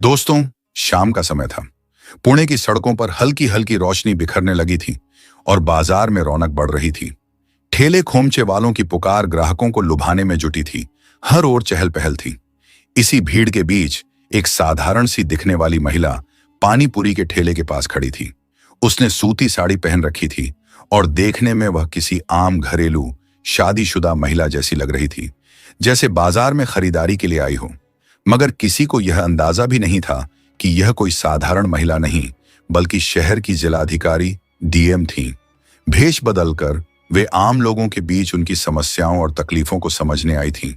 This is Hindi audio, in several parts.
दोस्तों, शाम का समय था। पुणे की सड़कों पर हल्की हल्की रोशनी बिखरने लगी थी और बाजार में रौनक बढ़ रही थी। ठेले खोमचे वालों की पुकार ग्राहकों को लुभाने में जुटी थी। हर ओर चहल पहल थी। इसी भीड़ के बीच एक साधारण सी दिखने वाली महिला पानी पूरी के ठेले के पास खड़ी थी। उसने सूती साड़ी पहन रखी थी और देखने में वह किसी आम घरेलू शादीशुदा महिला जैसी लग रही थी, जैसे बाजार में खरीदारी के लिए आई हो। मगर किसी को यह अंदाजा भी नहीं था कि यह कोई साधारण महिला नहीं, बल्कि शहर की जिलाधिकारी डीएम थी। भेष बदलकर वे आम लोगों के बीच उनकी समस्याओं और तकलीफों को समझने आई थीं।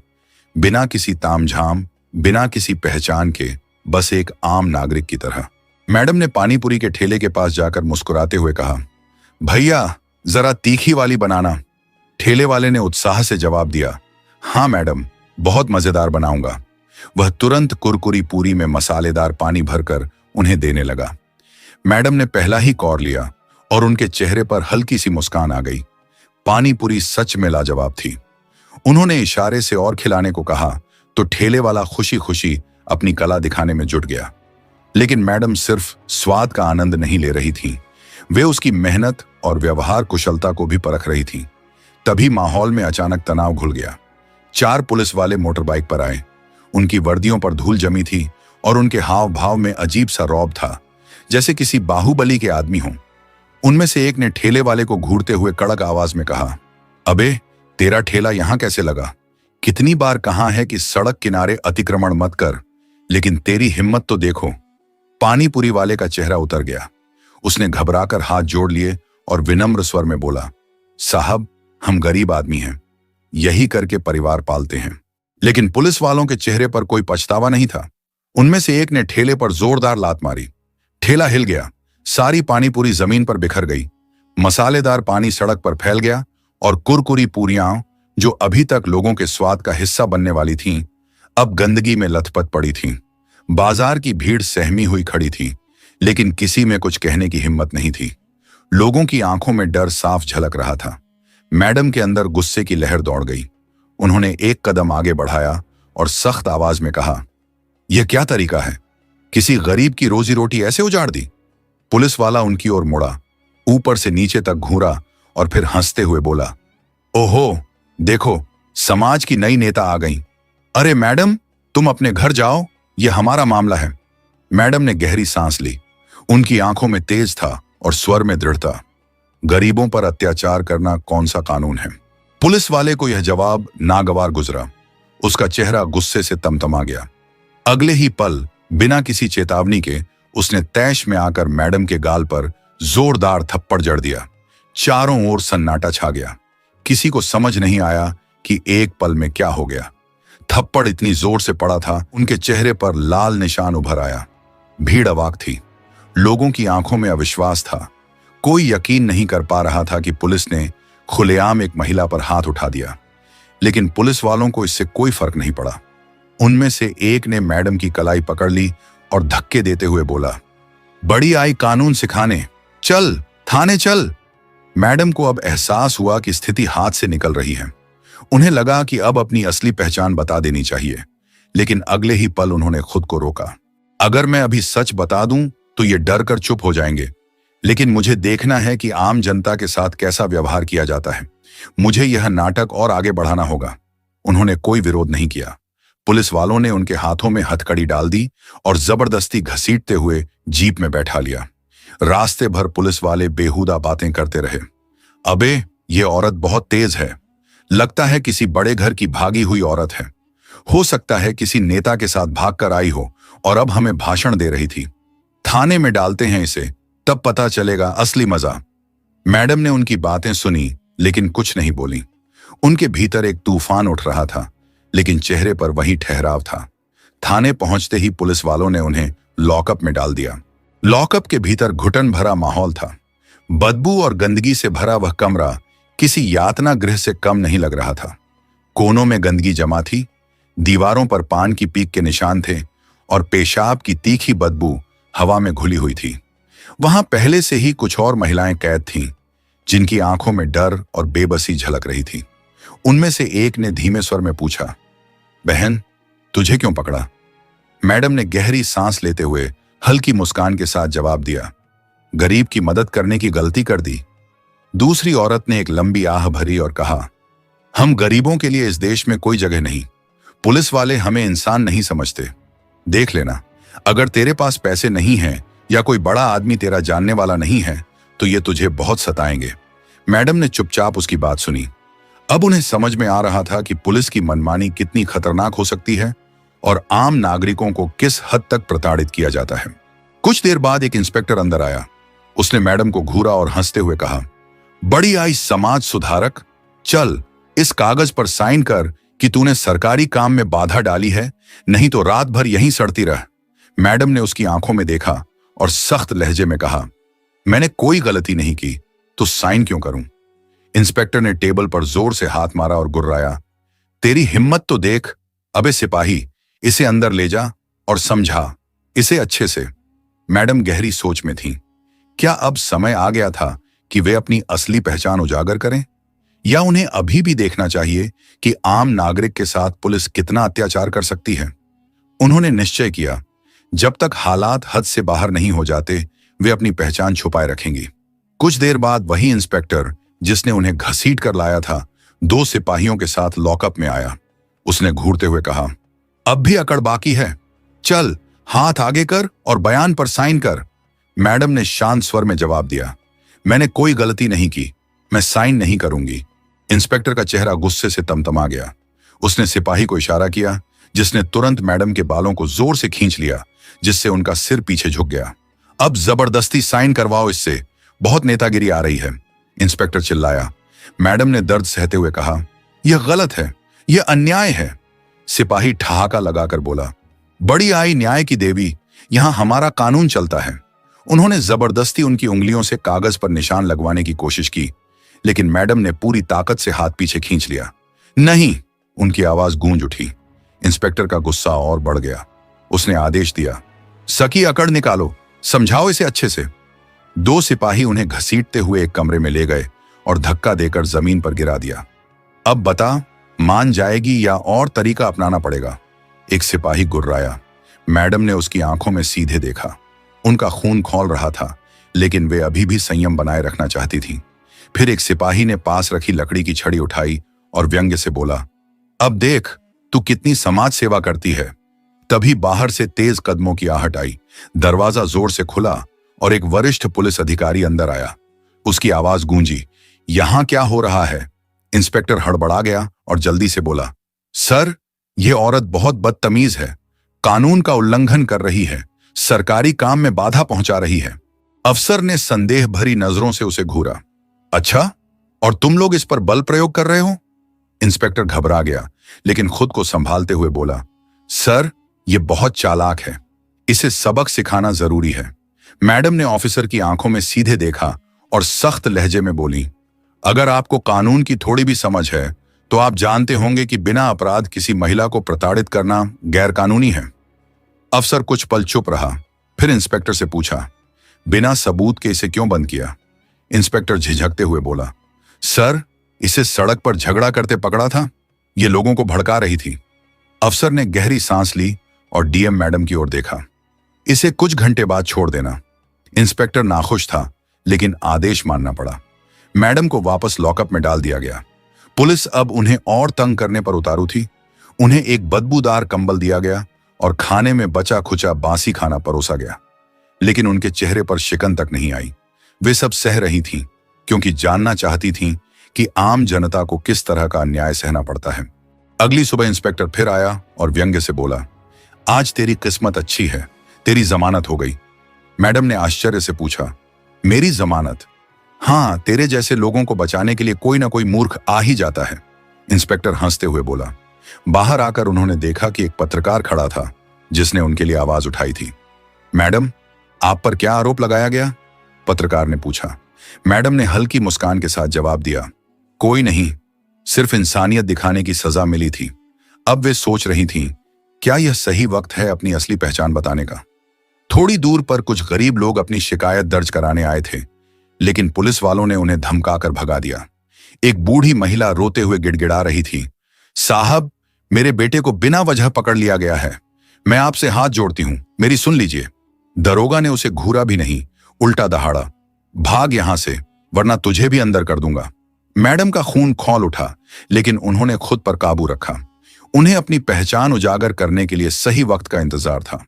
बिना किसी तामझाम, बिना किसी पहचान के, बस एक आम नागरिक की तरह। मैडम ने पानीपुरी के ठेले के पास जाकर मुस्कुराते हुए कहा, भैया जरा तीखी वाली बनाना। ठेले वाले ने उत्साह से जवाब दिया, हाँ मैडम, बहुत मजेदार बनाऊंगा। वह तुरंत कुरकुरी पूरी में मसालेदार पानी भरकर उन्हें देने लगा। मैडम ने पहला ही कौर लिया और उनके चेहरे पर हल्की सी मुस्कान आ गई। पानी पूरी सच में लाजवाब थी। उन्होंने इशारे से और खिलाने को कहा तो ठेले वाला खुशी खुशी अपनी कला दिखाने में जुट गया। लेकिन मैडम सिर्फ स्वाद का आनंद नहीं ले रही थी, वे उसकी मेहनत और व्यवहार कुशलता को भी परख रही थी। तभी माहौल में अचानक तनाव घुल गया। 4 पुलिस वाले मोटर बाइक पर आए। उनकी वर्दियों पर धूल जमी थी और उनके हाव भाव में अजीब सा रौब था, जैसे किसी बाहुबली के आदमी हों। उनमें से एक ने ठेले वाले को घूरते हुए कड़क आवाज में कहा, अबे तेरा ठेला यहां कैसे लगा? कितनी बार कहा है कि सड़क किनारे अतिक्रमण मत कर, लेकिन तेरी हिम्मत तो देखो। पानीपुरी वाले का चेहरा उतर गया। उसने घबराकर हाथ जोड़ लिए और विनम्र स्वर में बोला, साहब, हम गरीब आदमी हैं, यही करके परिवार पालते हैं। लेकिन पुलिस वालों के चेहरे पर कोई पछतावा नहीं था। उनमें से एक ने ठेले पर जोरदार लात मारी। ठेला हिल गया। सारी पानीपुरी जमीन पर बिखर गई। मसालेदार पानी सड़क पर फैल गया और कुरकुरी पूरियां, जो अभी तक लोगों के स्वाद का हिस्सा बनने वाली थीं, अब गंदगी में लथपथ पड़ी थीं। बाजार की भीड़ सहमी हुई खड़ी थी, लेकिन किसी में कुछ कहने की हिम्मत नहीं थी। लोगों की आंखों में डर साफ झलक रहा था। मैडम के अंदर गुस्से की लहर दौड़ गई। उन्होंने एक कदम आगे बढ़ाया और सख्त आवाज में कहा, यह क्या तरीका है? किसी गरीब की रोजी रोटी ऐसे उजाड़ दी? पुलिस वाला उनकी ओर मुड़ा, ऊपर से नीचे तक घूरा और फिर हंसते हुए बोला, ओहो, देखो, समाज की नई नेता आ गई। अरे मैडम, तुम अपने घर जाओ, यह हमारा मामला है। मैडम ने गहरी सांस ली। उनकी आंखों में तेज था और स्वर में दृढ़ता। गरीबों पर अत्याचार करना कौन सा कानून है? पुलिस वाले को यह जवाब नागवार गुजरा। उसका चेहरा गुस्से से तमतमा गया। अगले ही पल, बिना किसी चेतावनी के, उसने तैश में आकर मैडम के गाल पर जोरदार थप्पड़ जड़ दिया। चारों ओर सन्नाटा छा गया। किसी को समझ नहीं आया कि एक पल में क्या हो गया। थप्पड़ इतनी जोर से पड़ा था, उनके चेहरे पर लाल निशान उभर आया। भीड़ अवाक थी। लोगों की आंखों में अविश्वास था। कोई यकीन नहीं कर पा रहा था कि पुलिस ने खुलेआम एक महिला पर हाथ उठा दिया। लेकिन पुलिस वालों को इससे कोई फर्क नहीं पड़ा। उनमें से एक ने मैडम की कलाई पकड़ ली और धक्के देते हुए बोला, बड़ी आई कानून सिखाने, चल थाने चल। मैडम को अब एहसास हुआ कि स्थिति हाथ से निकल रही है। उन्हें लगा कि अब अपनी असली पहचान बता देनी चाहिए, लेकिन अगले ही पल उन्होंने खुद को रोका। अगर मैं अभी सच बता दूं तो ये डर कर चुप हो जाएंगे, लेकिन मुझे देखना है कि आम जनता के साथ कैसा व्यवहार किया जाता है। मुझे यह नाटक और आगे बढ़ाना होगा। उन्होंने कोई विरोध नहीं किया। पुलिस वालों ने उनके हाथों में हथकड़ी डाल दी और जबरदस्ती घसीटते हुए जीप में बैठा लिया। रास्ते भर पुलिस वाले बेहुदा बातें करते रहे। अबे, ये औरत बहुत तेज है, लगता है किसी बड़े घर की भागी हुई औरत है। हो सकता है किसी नेता के साथ भागकर आई हो और अब हमें भाषण दे रही थी। थाने में डालते हैं इसे, तब पता चलेगा असली मजा। मैडम ने उनकी बातें सुनी, लेकिन कुछ नहीं बोली। उनके भीतर एक तूफान उठ रहा था, लेकिन चेहरे पर वही ठहराव था। थाने पहुंचते ही पुलिस वालों ने उन्हें लॉकअप में डाल दिया। लॉकअप के भीतर घुटन भरा माहौल था। बदबू और गंदगी से भरा वह कमरा किसी यातना गृह से कम नहीं लग रहा था। कोनों में गंदगी जमा थी, दीवारों पर पान की पीक के निशान थे और पेशाब की तीखी बदबू हवा में घुली हुई थी। वहां पहले से ही कुछ और महिलाएं कैद थीं, जिनकी आंखों में डर और बेबसी झलक रही थी। उनमें से एक ने धीमे स्वर में पूछा, बहन, तुझे क्यों पकड़ा? मैडम ने गहरी सांस लेते हुए हल्की मुस्कान के साथ जवाब दिया, गरीब की मदद करने की गलती कर दी। दूसरी औरत ने एक लंबी आह भरी और कहा, हम गरीबों के लिए इस देश में कोई जगह नहीं। पुलिस वाले हमें इंसान नहीं समझते। देख लेना, अगर तेरे पास पैसे नहीं हैं या कोई बड़ा आदमी तेरा जानने वाला नहीं है तो ये तुझे बहुत सताएंगे। मैडम ने चुपचाप उसकी बात सुनी। अब उन्हें समझ में आ रहा था कि पुलिस की मनमानी कितनी खतरनाक हो सकती है और आम नागरिकों को किस हद तक प्रताड़ित किया जाता है। कुछ देर बाद एक इंस्पेक्टर अंदर आया। उसने मैडम को घूरा और हंसते हुए कहा, बड़ी आई समाज सुधारक, चल इस कागज पर साइन कर कि तूने सरकारी काम में बाधा डाली है, नहीं तो रात भर यहीं सड़ती रह। मैडम ने उसकी आंखों में देखा और सख्त लहजे में कहा, मैंने कोई गलती नहीं की तो साइन क्यों करूं? इंस्पेक्टर ने टेबल पर जोर से हाथ मारा और गुर्राया, तेरी हिम्मत तो देख। अबे सिपाही, इसे अंदर ले जा और समझा इसे अच्छे से। मैडम गहरी सोच में थी। क्या अब समय आ गया था कि वे अपनी असली पहचान उजागर करें, या उन्हें अभी भी देखना चाहिए कि आम नागरिक के साथ पुलिस कितना अत्याचार कर सकती है? उन्होंने निश्चय किया, जब तक हालात हद से बाहर नहीं हो जाते वे अपनी पहचान छुपाए रखेंगी। कुछ देर बाद वही इंस्पेक्टर जिसने उन्हें घसीट कर लाया था, दो सिपाहियों के साथ लॉकअप में आया। उसने घूरते हुए कहा, अब भी अकड़ बाकी है? चल हाथ आगे कर और बयान पर साइन कर। मैडम ने शांत स्वर में जवाब दिया, मैंने कोई गलती नहीं की, मैं साइन नहीं करूंगी। इंस्पेक्टर का चेहरा गुस्से से तमतमा गया। उसने सिपाही को इशारा किया, जिसने तुरंत मैडम के बालों को जोर से खींच लिया, जिससे उनका सिर पीछे झुक गया। अब जबरदस्ती साइन करवाओ इससे, बहुत नेतागिरी आ रही है, इंस्पेक्टर चिल्लाया। मैडम ने दर्द सहते हुए कहा, यह गलत है, यह अन्याय है। सिपाही ठहाका लगाकर बोला, बड़ी आई न्याय की देवी, यहां हमारा कानून चलता है। उन्होंने जबरदस्ती उनकी उंगलियों से कागज पर निशान लगवाने की कोशिश की, लेकिन मैडम ने पूरी ताकत से हाथ पीछे खींच लिया। नहीं, उनकी आवाज गूंज उठी। इंस्पेक्टर का गुस्सा और बढ़ गया। उसने आदेश दिया, सकी अकड़ निकालो, समझाओ इसे अच्छे से। दो सिपाही उन्हें घसीटते हुए एक कमरे में ले गए और धक्का देकर जमीन पर गिरा दिया। अब बता, मान जाएगी या और तरीका अपनाना पड़ेगा? एक सिपाही गुर्राया। मैडम ने उसकी आंखों में सीधे देखा। उनका खून खौल रहा था, लेकिन वे अभी भी संयम बनाए रखना चाहती थी। फिर एक सिपाही ने पास रखी लकड़ी की छड़ी उठाई और व्यंग्य से बोला, अब देख तू कितनी समाज सेवा करती है। तभी बाहर से तेज कदमों की आहट आई। दरवाजा जोर से खुला और एक वरिष्ठ पुलिस अधिकारी अंदर आया। उसकी आवाज गूंजी, यहां क्या हो रहा है? इंस्पेक्टर हड़बड़ा गया और जल्दी से बोला, सर, यह औरत बहुत बदतमीज है, कानून का उल्लंघन कर रही है, सरकारी काम में बाधा पहुंचा रही है। अफसर ने संदेह भरी नजरों से उसे घूरा। अच्छा, और तुम लोग इस पर बल प्रयोग कर रहे हो? इंस्पेक्टर घबरा गया, लेकिन खुद को संभालते हुए बोला, सर, यह बहुत चालाक है, इसे सबक सिखाना जरूरी है। मैडम ने ऑफिसर की आंखों में सीधे देखा और सख्त लहजे में बोली, अगर आपको कानून की थोड़ी भी समझ है तो आप जानते होंगे कि बिना अपराध किसी महिला को प्रताड़ित करना गैरकानूनी है। अफसर कुछ पल चुप रहा, फिर इंस्पेक्टर से पूछा, बिना सबूत के इसे क्यों बंद किया? इंस्पेक्टर झिझकते हुए बोला, सर, इसे सड़क पर झगड़ा करते पकड़ा था, ये लोगों को भड़का रही थी। अफसर ने गहरी सांस ली और डीएम मैडम की ओर देखा। इसे कुछ घंटे बाद छोड़ देना। इंस्पेक्टर नाखुश था, लेकिन आदेश मानना पड़ा। मैडम को वापस लॉकअप में डाल दिया गया। पुलिस अब उन्हें और तंग करने पर उतारू थी। उन्हें एक बदबूदार कंबल दिया गया और खाने में बचा खुचा बासी खाना परोसा गया, लेकिन उनके चेहरे पर शिकन तक नहीं आई। वे सब सह रही थीं, क्योंकि जानना चाहती थीं कि आम जनता को किस तरह का अन्याय सहना पड़ता है। अगली सुबह इंस्पेक्टर फिर आया और व्यंग्य से बोला, आज तेरी किस्मत अच्छी है, तेरी जमानत हो गई। मैडम ने आश्चर्य से पूछा, मेरी जमानत? हाँ, तेरे जैसे लोगों को बचाने के लिए कोई ना कोई मूर्ख आ ही जाता है। इंस्पेक्टर हंसते हुए बोला। बाहर आकर उन्होंने देखा कि एक पत्रकार खड़ा था, जिसने उनके लिए आवाज उठाई थी। मैडम, आप पर क्या आरोप लगाया गया? पत्रकार ने पूछा। मैडम ने हल्की मुस्कान के साथ जवाब दिया, कोई नहीं, सिर्फ इंसानियत दिखाने की सजा मिली थी। अब वे सोच रही थीं, क्या यह सही वक्त है अपनी असली पहचान बताने का? थोड़ी दूर पर कुछ गरीब लोग अपनी शिकायत दर्ज कराने आए थे, लेकिन पुलिस वालों ने उन्हें धमकाकर भगा दिया। एक बूढ़ी महिला रोते हुए गिड़गिड़ा रही थी, साहब, मेरे बेटे को बिना वजह पकड़ लिया गया है। मैं आपसे हाथ जोड़ती हूं, मेरी सुन लीजिए। दरोगा ने उसे घूरा भी नहीं, उल्टा दहाड़ा, भाग यहां से वरना तुझे भी अंदर कर दूंगा। मैडम का खून खौल उठा, लेकिन उन्होंने खुद पर काबू रखा। उन्हें अपनी पहचान उजागर करने के लिए सही वक्त का इंतजार था।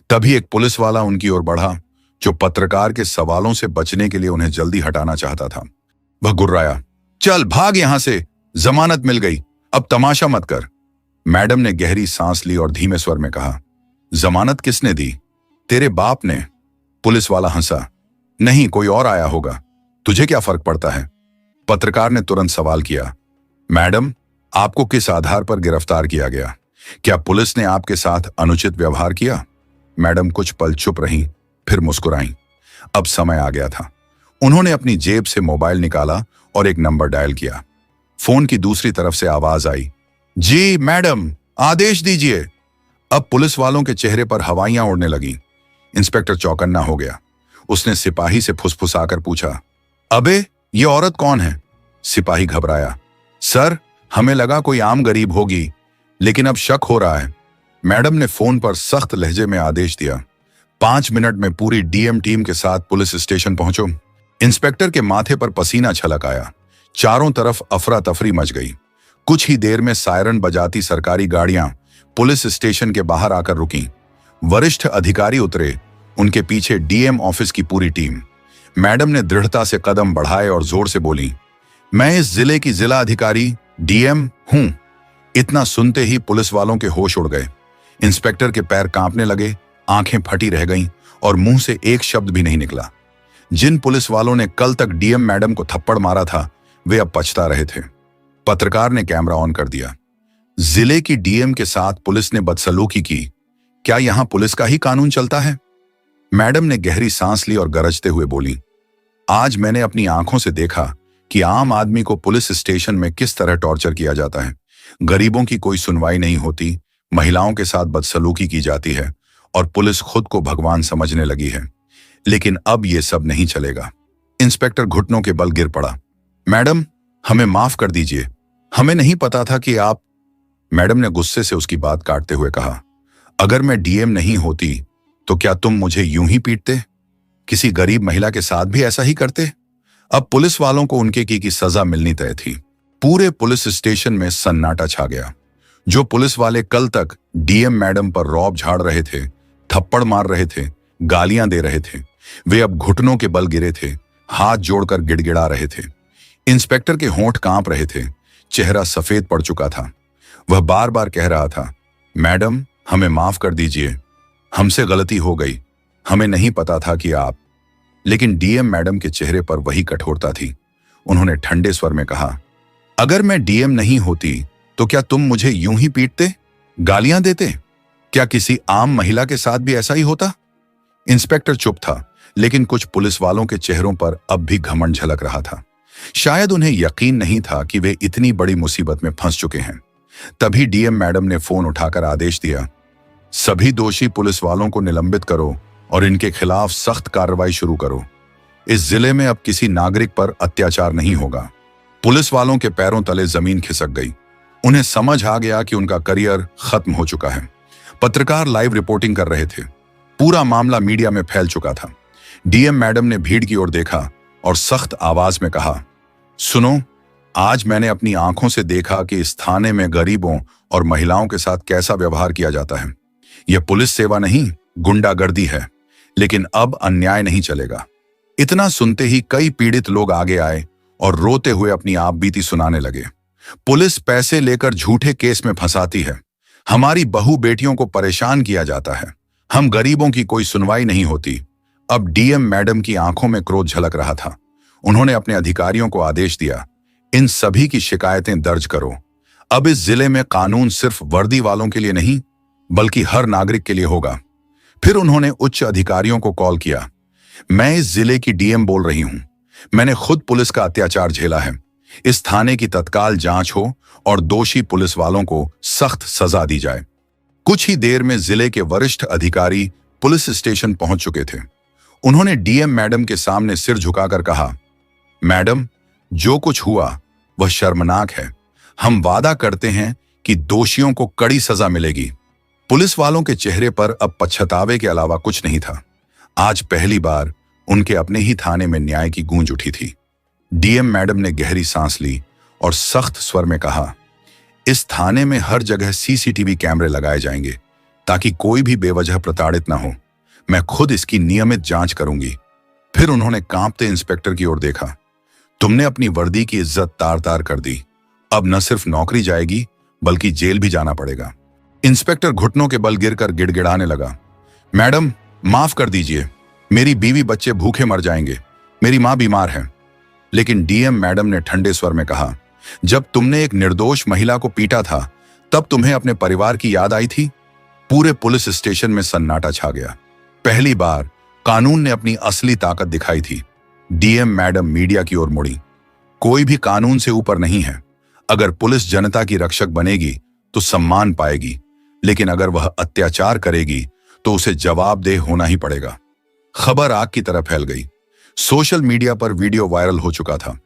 तभी एक पुलिस वाला उनकी ओर बढ़ा, जो पत्रकार के सवालों से बचने के लिए उन्हें जल्दी हटाना चाहता था। वह गुर्राया, चल भाग यहां से, जमानत मिल गई, अब तमाशा मत कर। मैडम ने गहरी सांस ली और धीमे स्वर में कहा, जमानत किसने दी? तेरे बाप ने। पुलिस वाला हंसा, नहीं, कोई और आया होगा, तुझे क्या फर्क पड़ता है? पत्रकार ने तुरंत सवाल किया, मैडम, आपको किस आधार पर गिरफ्तार किया गया? क्या पुलिस ने आपके साथ अनुचित व्यवहार किया? मैडम कुछ पल चुप रहीं, फिर मुस्कुराईं। अब समय आ गया था। उन्होंने अपनी जेब से मोबाइल निकाला और एक नंबर डायल किया। फोन की दूसरी तरफ से आवाज आई, जी मैडम, आदेश दीजिए। अब पुलिस वालों के चेहरे पर हवाइयां उड़ने लगीं। इंस्पेक्टर चौकन्ना हो गया। उसने सिपाही से फुसफुसाकर पूछा, अबे ये औरत कौन है? सिपाही घबराया, सर, हमें लगा कोई आम गरीब होगी, लेकिन अब शक हो रहा है। मैडम ने फोन पर सख्त लहजे में आदेश दिया, 5 मिनट में पूरी डीएम टीम के साथ पुलिस स्टेशन पहुंचो। इंस्पेक्टर के माथे पर पसीना छलक आया। चारों तरफ अफरा तफरी मच गई। कुछ ही देर में सायरन बजाती सरकारी गाड़ियां पुलिस स्टेशन के बाहर आकर रुकीं। वरिष्ठ अधिकारी उतरे, उनके पीछे डीएम ऑफिस की पूरी टीम। मैडम ने दृढ़ता से कदम बढ़ाए और जोर से बोली, मैं इस जिले की जिला अधिकारी डीएम हूं। इतना सुनते ही पुलिस वालों के होश उड़ गए। इंस्पेक्टर के पैर कांपने लगे, आंखें फटी रह गईं और मुंह से एक शब्द भी नहीं निकला। जिन पुलिस वालों ने कल तक डीएम मैडम को थप्पड़ मारा था, वे अब पछता रहे थे। पत्रकार ने कैमरा ऑन कर दिया। जिले की डीएम के साथ पुलिस ने बदसलूकी की, क्या यहां पुलिस का ही कानून चलता है? मैडम ने गहरी सांस ली और गरजते हुए बोली, आज मैंने अपनी आंखों से देखा कि आम आदमी को पुलिस स्टेशन में किस तरह टॉर्चर किया जाता है। गरीबों की कोई सुनवाई नहीं होती, महिलाओं के साथ बदसलूकी की जाती है और पुलिस खुद को भगवान समझने लगी है। लेकिन अब यह सब नहीं चलेगा। इंस्पेक्टर घुटनों के बल गिर पड़ा। मैडम, हमें माफ कर दीजिए, हमें नहीं पता था कि आप। मैडम ने गुस्से से उसकी बात काटते हुए कहा, अगर मैं डीएम नहीं होती तो क्या तुम मुझे यूं ही पीटते? किसी गरीब महिला के साथ भी ऐसा ही करते? अब पुलिस वालों को उनके की सजा मिलनी तय थी। पूरे पुलिस स्टेशन में सन्नाटा छा गया। जो पुलिस वाले कल तक डीएम मैडम पर रौब झाड़ रहे थे, थप्पड़ मार रहे थे, गालियां दे रहे थे, वे अब घुटनों के बल गिरे थे, हाथ जोड़कर गिड़गिड़ा रहे थे। इंस्पेक्टर के होंठ कांप रहे थे, चेहरा सफेद पड़ चुका था। वह बार बार कह रहा था, मैडम, हमें माफ कर दीजिए, हमसे गलती हो गई, हमें नहीं पता था कि आप। लेकिन डीएम मैडम के चेहरे पर वही कठोरता थी। उन्होंने ठंडे स्वर में कहा, अगर मैं डीएम नहीं होती तो क्या तुम मुझे यूं ही पीटते, गालियां देते? क्या किसी आम महिला के साथ भी ऐसा ही होता? इंस्पेक्टर चुप था, लेकिन कुछ पुलिस वालों के चेहरों पर अब भी घमंड झलक रहा था। शायद उन्हें यकीन नहीं था कि वे इतनी बड़ी मुसीबत में फंस चुके हैं। तभी डीएम मैडम ने फोन उठाकर आदेश दिया, सभी दोषी पुलिस वालों को निलंबित करो और इनके खिलाफ सख्त कार्रवाई शुरू करो। इस जिले में अब किसी नागरिक पर अत्याचार नहीं होगा। पुलिस वालों के पैरों तले जमीन खिसक गई। उन्हें समझ आ गया कि उनका करियर खत्म हो चुका है। पत्रकार लाइव रिपोर्टिंग कर रहे थे। पूरा मामला मीडिया में फैल चुका था। डीएम मैडम ने भीड़ की ओर देखा और सख्त आवाज में कहा, सुनो, आज मैंने अपनी आंखों से देखा कि इस थाने में गरीबों और महिलाओं के साथ कैसा व्यवहार किया जाता है। यह पुलिस सेवा नहीं, गुंडागर्दी है। लेकिन अब अन्याय नहीं चलेगा। इतना सुनते ही कई पीड़ित लोग आगे आए और रोते हुए अपनी आप बीती सुनाने लगे। पुलिस पैसे लेकर झूठे केस में फंसाती है, हमारी बहू बेटियों को परेशान किया जाता है, हम गरीबों की कोई सुनवाई नहीं होती। अब डीएम मैडम की आंखों में क्रोध झलक रहा था। उन्होंने अपने अधिकारियों को आदेश दिया, इन सभी की शिकायतें दर्ज करो। अब इस जिले में कानून सिर्फ वर्दी वालों के लिए नहीं, बल्कि हर नागरिक के लिए होगा। फिर उन्होंने उच्च अधिकारियों को कॉल किया, मैं इस जिले की डीएम बोल रही हूं, मैंने खुद पुलिस का अत्याचार झेला है। इस थाने की तत्काल जांच हो और दोषी पुलिस वालों को सख्त सजा दी जाए। कुछ ही देर में जिले के वरिष्ठ अधिकारी पुलिस स्टेशन पहुंच चुके थे। उन्होंने डीएम मैडम के सामने सिर झुकाकर कहा, मैडम, जो कुछ हुआ वह शर्मनाक है। हम वादा करते हैं कि दोषियों को कड़ी सजा मिलेगी। पुलिस वालों के चेहरे पर अब पछतावे के अलावा कुछ नहीं था। आज पहली बार उनके अपने ही थाने में न्याय की गूंज उठी थी। डीएम मैडम ने गहरी सांस ली और सख्त स्वर में कहा, इस थाने में हर जगह सीसीटीवी कैमरे लगाए जाएंगे ताकि कोई भी बेवजह प्रताड़ित ना हो। मैं खुद इसकी नियमित जांच करूंगी। फिर उन्होंने कांपते इंस्पेक्टर की ओर देखा। तुमने अपनी वर्दी की इज्जत तार तार कर दी। अब न सिर्फ नौकरी जाएगी बल्कि जेल भी जाना पड़ेगा। इंस्पेक्टर घुटनों के बल गिरकर गिड़गिड़ाने लगा। मैडम, माफ कर दीजिए, मेरी बीवी बच्चे भूखे मर जाएंगे, मेरी मां बीमार है। लेकिन डीएम मैडम ने ठंडे स्वर में कहा, जब तुमने एक निर्दोष महिला को पीटा था तब तुम्हें अपने परिवार की याद आई थी? पूरे पुलिस स्टेशन में सन्नाटा छा गया। पहली बार कानून ने अपनी असली ताकत दिखाई थी। डीएम मैडम मीडिया की ओर मुड़ी। कोई भी कानून से ऊपर नहीं है। अगर पुलिस जनता की रक्षक बनेगी तो सम्मान पाएगी, लेकिन अगर वह अत्याचार करेगी तो उसे जवाबदेह होना ही पड़ेगा। खबर आग की तरह फैल गई। सोशल मीडिया पर वीडियो वायरल हो चुका था।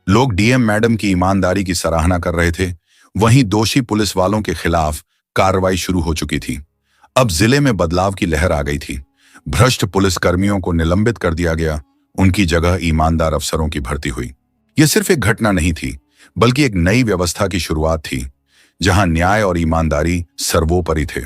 लोग डीएम मैडम की ईमानदारी की सराहना कर रहे थे। वहीं दोषी पुलिस वालों के खिलाफ कार्रवाई शुरू हो चुकी थी। अब जिले में बदलाव की लहर आ गई थी। भ्रष्ट पुलिस कर्मियों को निलंबित कर दिया गया। उनकी जगह ईमानदार अफसरों की भर्ती हुई। यह सिर्फ एक घटना नहीं थी, बल्कि एक नई व्यवस्था की शुरुआत थी, जहां न्याय और ईमानदारी सर्वोपरि थे।